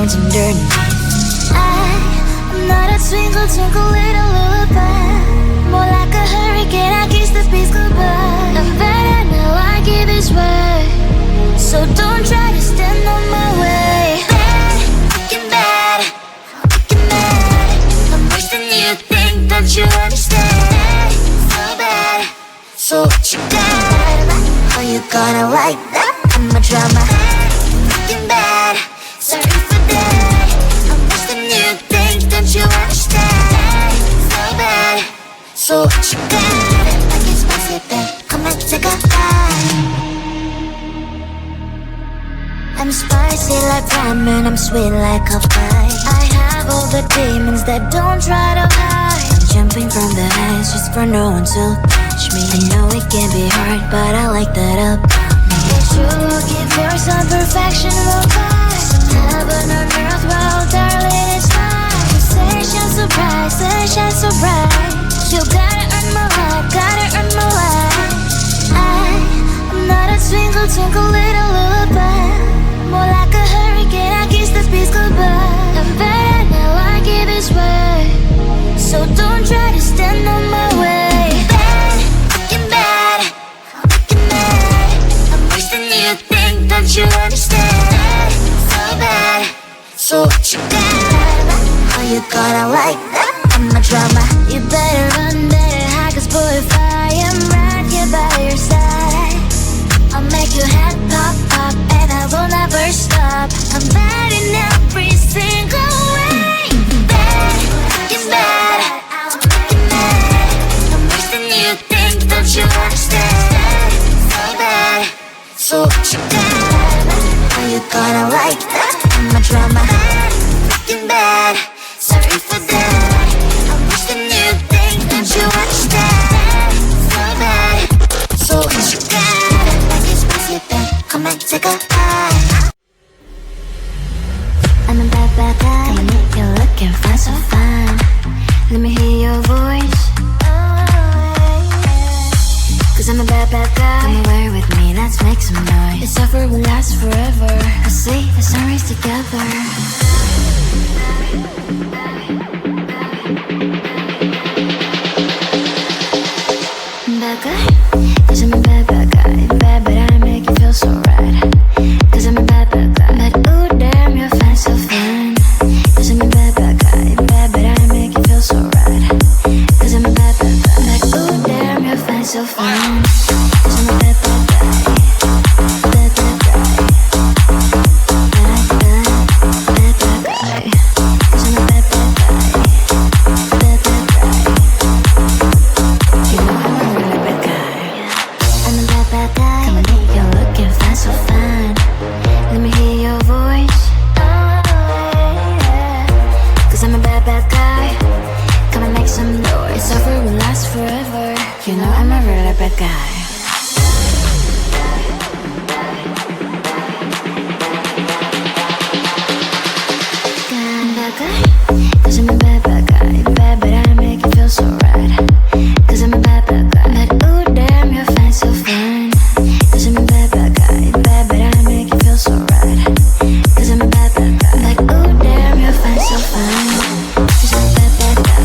bones underneath. I'm not a twinkle, twinkle little lullaby, more like a hurricane, I kiss the peace goodbye. I'm better now, I give this word, so don't try to stand on my way. Bad, fucking bad, fucking mad, I'm worse than you think, don't you understand? So bad, so what you got? How you gonna like that? I'm a drama. Fucking bad, sorry for that, I'm worse than you think, don't you understand? So bad, so what you got? Like it's spicy, babe, come and take a bite. I'm spicy like ramen, I'm sweet like a pie. I have all the demons that don't try to hide. I'm jumping from the heights just for no one to catch me. I know it can be hard, but I like that about me. It's true, looking for some perfection, will cause some heaven on earth, well darling, it's mine. Sunshine so bright, sunshine so bright, you gotta earn my life, gotta earn my life. I'm not a twinkle, twinkle little lullaby, more like a hurricane, I kiss the peace goodbye. I'm better now, I give this word, so don't try to stand on my way. Bad, fucking bad, fucking mad, I'm worse than you think, don't you understand? So bad, so what you got? How you gonna like that? I'm a drama. You better run, better hide, cause boy if I am right here by your side, I'll make your head pop, pop, and I will never stop. I'm bad in every single way. Bad, fucking bad, fucking mad, I'm worse than you think, don't you understand? So bad, so what you got? How you gonna like that? I'm a drama. Bad, fucking bad, sorry for that, I'm worse than you think, don't you understand? So bad, so what you got? Like it's spicy, babe, come and take a bite. I'm a bad, bad guy, come and make you look and feel so fine. Let me hear your voice, cause I'm a bad, bad guy. Come away with me, let's make some noise. This offer will last forever, we'll see the sunrise together. Bad guy, cause I'm a bad, bad guy. Bad, but I make you feel so right, cause I'm a bad, bad guy. But ooh damn, you're fine, so fine, cause I'm a bad, bad guy. Bad, but I make you feel so right, cause I'm a bad, bad guy. But ooh damn, you're fine, so fine, cause I'm a bad, bad guy. Bad, bad guy. Bad, bad, bad, bad guy, cause I'm a bad, bad guy. Bad, bad guy. You know I'm a really bad guy. I'm a bad, bad guy. Come and make you look and feel so fine. Let me hear your voice, cause I'm a bad, bad guy. Come and make some noise. This offer will last forever. You know I'm a really bad guy. Bad guy, cause I'm a bad, bad guy. Bad, but I make you feel so right, cause I'm a bad, bad guy. But ooh damn, you're fine, so fine, cause I'm a bad, bad guy. Bad, but I make you feel so right, cause I'm a bad, bad guy. But ooh damn, you're fine, so fine, cause I'm a bad, bad guy.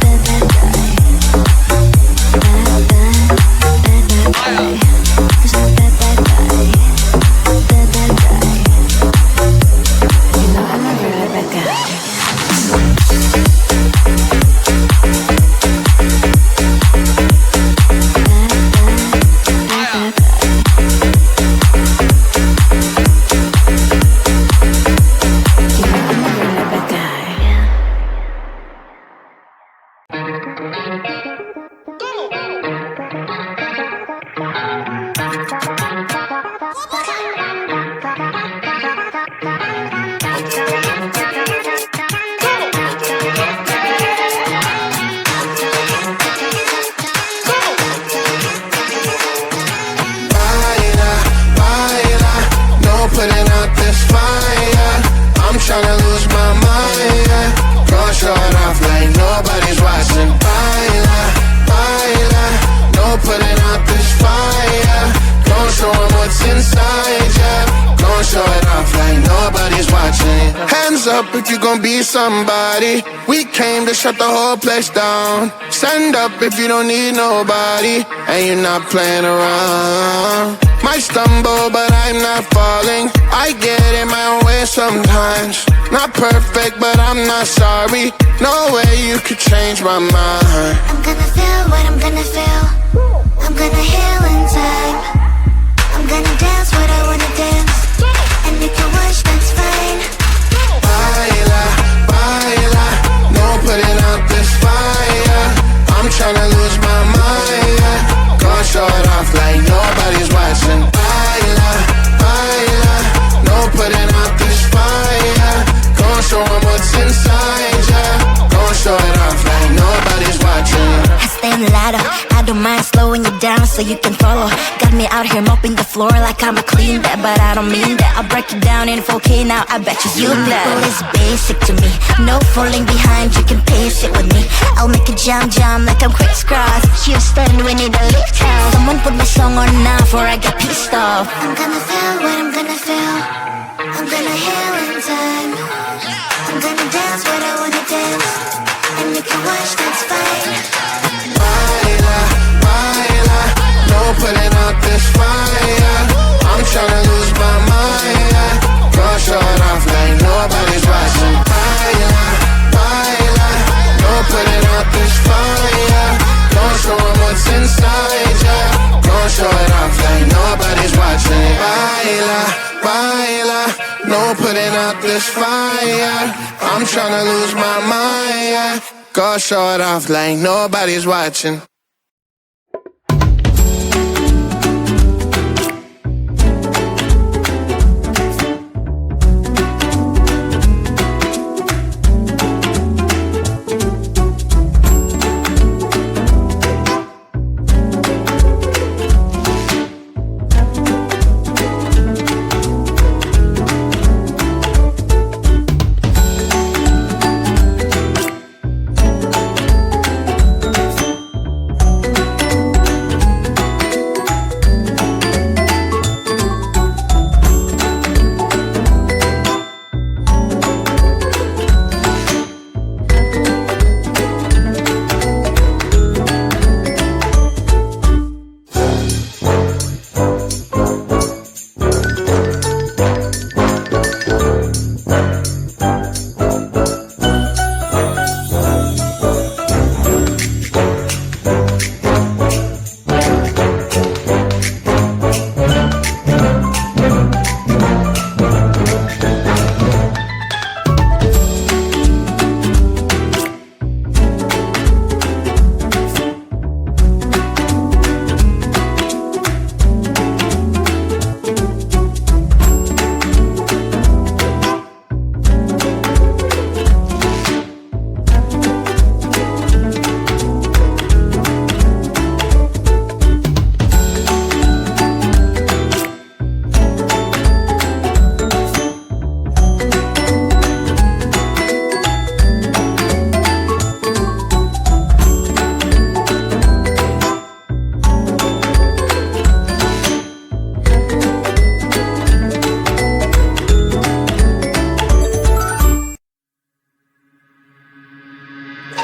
Bad, bad guy. Bad, bad, bad, bad guy, cause I'm a bad, bad guy. Bad, bad guy. You know I'm a really bad guy. tryna lose my mind, yeah. Gon' show it off like nobody's watching. Baila, baila, no putting out this fire. Gon' show 'em what's inside, yeah. Gon' show it off like nobody's watching. up if you gon' be somebody. We came to shut the whole place down. Stand up if you don't need nobody, and you're not playing around. Might stumble, but I'm not falling. I get in my own way sometimes. Not perfect, but I'm not sorry. No way you could change my mind. I'm gonna feel what I'm gonna feel. I'm gonna heal in time. I'm gonna dance what I wanna dance. And if you watch, that's fine. Baila, baila, no putting out this fire. I'm tryna lose my mind, yeah. Gonna show it off like nobody's watching. Baila, baila, no putting out this fire. Gonna show 'em what's inside, yeah. Gonna show it off like nobody's watching. I stay in the ladder, I don't mind slowing you down so you can follow. Got me out here mopping the floor like I'm a clean that, but I don't mean that. I'll break it down in 4K now, I bet you that. People is basic to me, no falling behind, you can pace it with me. I'll make a jump like I'm crisscross. Houston, we need a lift house. Someone put my song on now before I get pissed off. I'm gonna feel what I'm gonna feel. I'm gonna heal in time. I'm gonna dance what I wanna dance. And you can watch, that's fine. Baila, baila, no putting out this fire. I'm tryna lose my mind, yeah. Gonna show it off like nobody's watching. Baila, baila, no putting out this fire. Gonna show 'em what's inside, yeah. Gonna show it off like nobody's watching. Baila, baila, no putting out this fire. I'm tryna lose my mind, yeah. Gonna show it off like nobody's watching.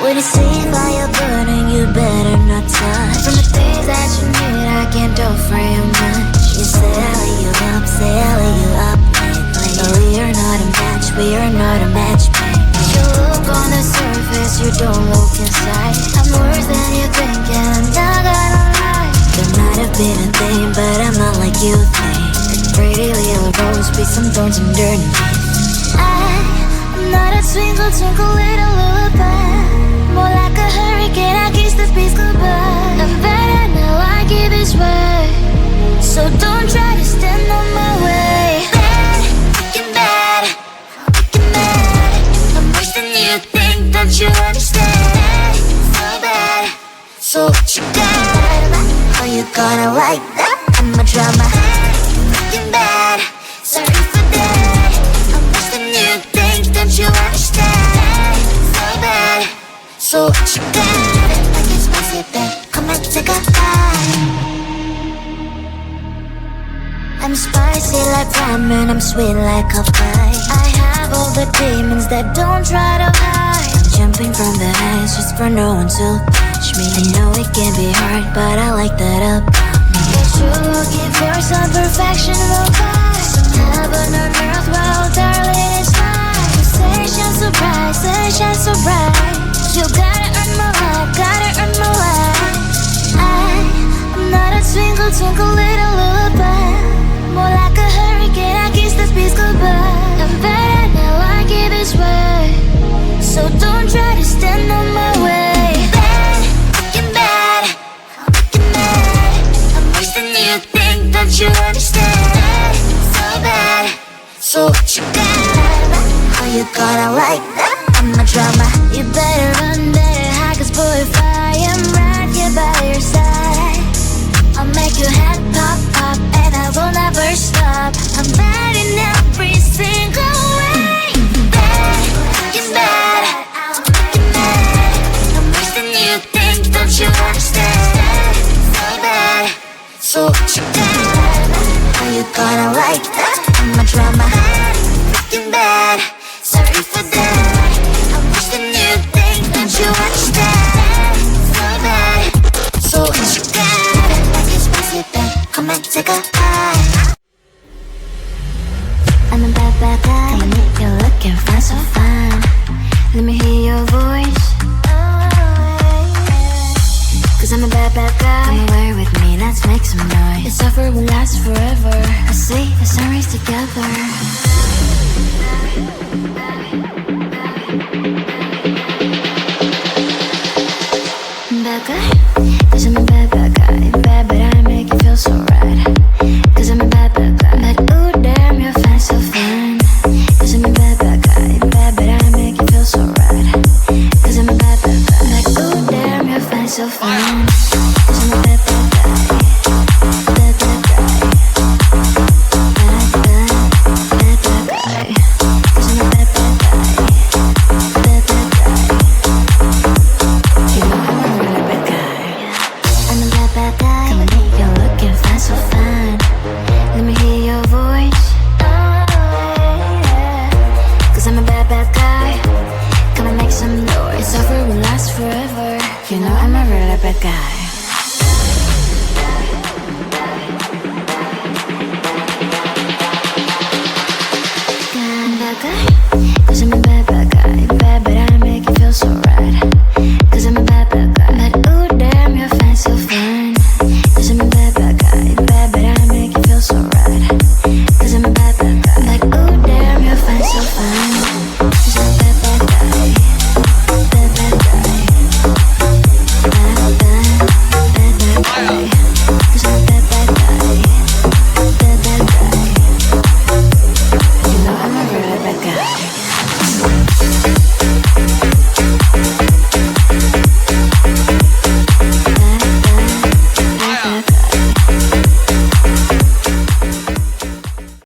When you see fire burning, you better not touch. From the things that you need, I can't do for you much. You sell you up lately. But we are not a match, we are not a match, baby. You look on the surface, you don't look inside. I'm worse than you think, and I'm not gonna lie. There might have been a thing, but I'm not like you think. Pretty little rose with some thorns underneath. I'm not a twinkle, twinkle little lullaby. More like a hurricane, I kiss the peace goodbye. I'm better now, I give this way. So don't try to stand on my way. Bad, fucking bad, fucking mad. I'm worse than you think, don't you understand? So bad, so what you got? How you gonna like that? I'm a drama. Fucking bad, sorry for that. I'm worse than you think, don't you understand? So bad, so what you got? Like it's spicy, babe, come and take a bite. I'm spicy like ramen, I'm sweet like a pie. I have all the demons that don't try to hide. Jumping from the heights just for no one to catch me. I know it can be hard, but I like that up. It's true, looking for some perfection will pass. Heaven on earth, well, darling, it's mine. Sunshine so bright, sunshine so bright. You gotta earn my life, gotta earn my life. I'm not a twinkle, twinkle little lullaby. More like a hurricane, I kiss the peace goodbye. I'm better now, I like it this way. So don't try to stand on my way. Bad, fucking bad, I'm fucking mad. I'm worse than you think, don't you understand? So bad, so you bad. How you gonna like that? I'm a drama. You better run, better hide, 'cause boy, if I am right here by your side, I'll make your head pop, pop, and I will never stop. I'm bad in every single way. Bad, fucking bad, I'm fucking mad. I'm worse than you think, don't you understand? So bad, so you bad. How you gonna like that? I'm a drama. Bad, fucking bad, sorry for that. I'm worse than you think, don't you understand? So bad, so you bad. Come and take a high. I'm a bad, bad guy. Come and make you look and find so fine. Let me hear your voice. 'Cause I'm a bad, bad guy. Come away with me, let's make some noise. This offer will last forever. I see the sun rays together.